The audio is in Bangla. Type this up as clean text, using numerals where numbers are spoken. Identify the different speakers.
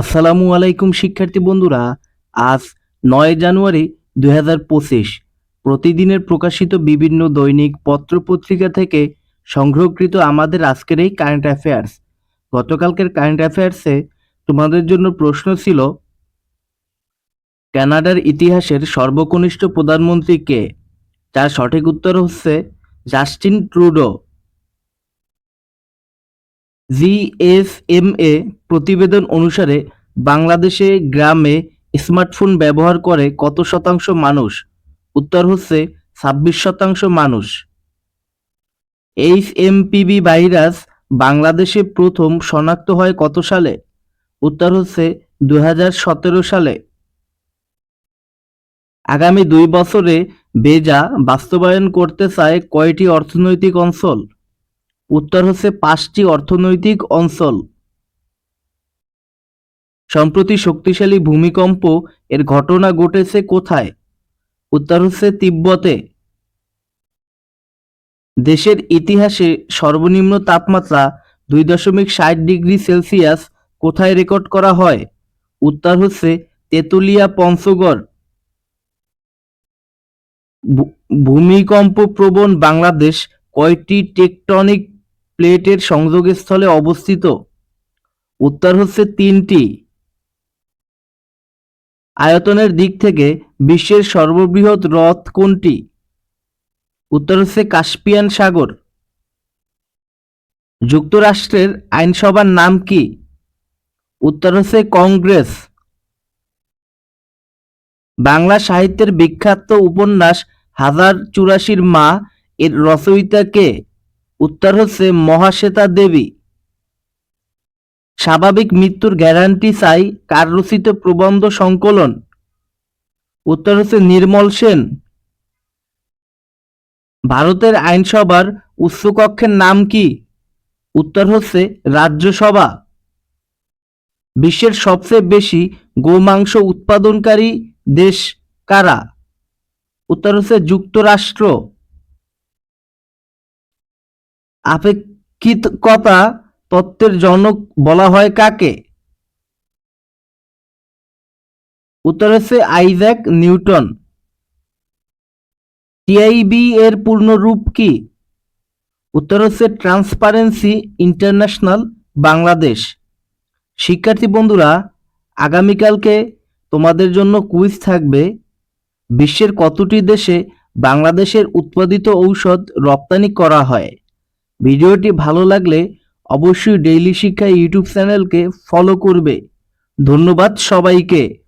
Speaker 1: আসসালামু আলাইকুম শিক্ষার্থী বন্ধুরা। আজ ৯ জানুয়ারি ২০২৫ প্রতিদিনের প্রকাশিত বিভিন্ন দৈনিক পত্র-পত্রিকা থেকে সংগ্রহকৃত আমাদের আজকের এই কারেন্ট অ্যাফেয়ার্স। গতকালকের কারেন্ট অ্যাফেয়ার্সে তোমাদের জন্য প্রশ্ন ছিল, কানাডার ইতিহাসের সর্বকনিষ্ঠ প্রধানমন্ত্রী কে? যার সঠিক উত্তর হচ্ছে জাস্টিন ট্রুডো। জিএসএমএ প্রতিবেদন অনুসারে বাংলাদেশে গ্রামে স্মার্টফোন ব্যবহার করে কত শতাংশ মানুষ? উত্তর হচ্ছে ২৬% মানুষ। এইচএমপিভি ভাইরাস বাংলাদেশে প্রথম শনাক্ত হয় কত সালে? উত্তর হচ্ছে ২০১৭ সালে। আগামী ২ বছরে বেজা বাস্তবায়ন করতে চায় কয়টি অর্থনৈতিক অঞ্চল? উত্তর হচ্ছে ৫টি অর্থনৈতিক অঞ্চল। সম্প্রতি শক্তিশালী ভূমিকম্প এর ঘটনা ঘটেছে কোথায়? উত্তর হচ্ছে তিব্বতে। দেশের ইতিহাসে সর্বনিম্ন তাপমাত্রা ২.৬০ ডিগ্রি সেলসিয়াস কোথায় রেকর্ড করা হয়? উত্তর হচ্ছে তেঁতুলিয়া পঞ্চগড়। ভূমিকম্প প্রবণ বাংলাদেশ কয়টি টেকটনিক প্লেটের সংযোগস্থলে অবস্থিত? উত্তর হচ্ছে ৩টি। আয়তনের দিক থেকে বিশ্বের সর্ববৃহৎ হ্রদ কোনটি? উত্তর হচ্ছে কাস্পিয়ান সাগর। যুক্তরাষ্ট্রের আইনসভার নাম কি? উত্তর হচ্ছে কংগ্রেস। বাংলা সাহিত্যের বিখ্যাত উপন্যাস ১০৮৪ মা এর রচয়িতা কে? উত্তর হচ্ছে মহাশ্বেতা দেবী। স্বাভাবিক মৃত্যুর গ্যারান্টি চাই কার রচিত প্রবন্ধ সংকলন? উত্তর হচ্ছে নির্মল সেন। ভারতের আইনসভার উচ্চকক্ষের নাম কি? উত্তর হচ্ছে রাজ্যসভা। বিশ্বের সবচেয়ে বেশি গোমাংস উৎপাদনকারী দেশ কারা? উত্তর হচ্ছে যুক্তরাষ্ট্র। আপেক্ষিকতা তত্ত্বের জনক বলা হয় কাকে? উত্তর হচ্ছে আইজ্যাক নিউটন। টিআইবি এর পূর্ণ রূপ কি? উত্তর হচ্ছে ট্রান্সপারেন্সি ইন্টারন্যাশনাল বাংলাদেশ। শিক্ষার্থী বন্ধুরা, আগামীকালকে তোমাদের জন্য কুইজ থাকবে। বিশ্বের কতটি দেশে বাংলাদেশের উৎপাদিত ঔষধ রপ্তানি করা হয়? ভিডিওটি ভালো লাগলে অবশ্যই ডেইলি শিক্ষা ইউটিউব চ্যানেলকে ফলো করবে। ধন্যবাদ সবাইকে।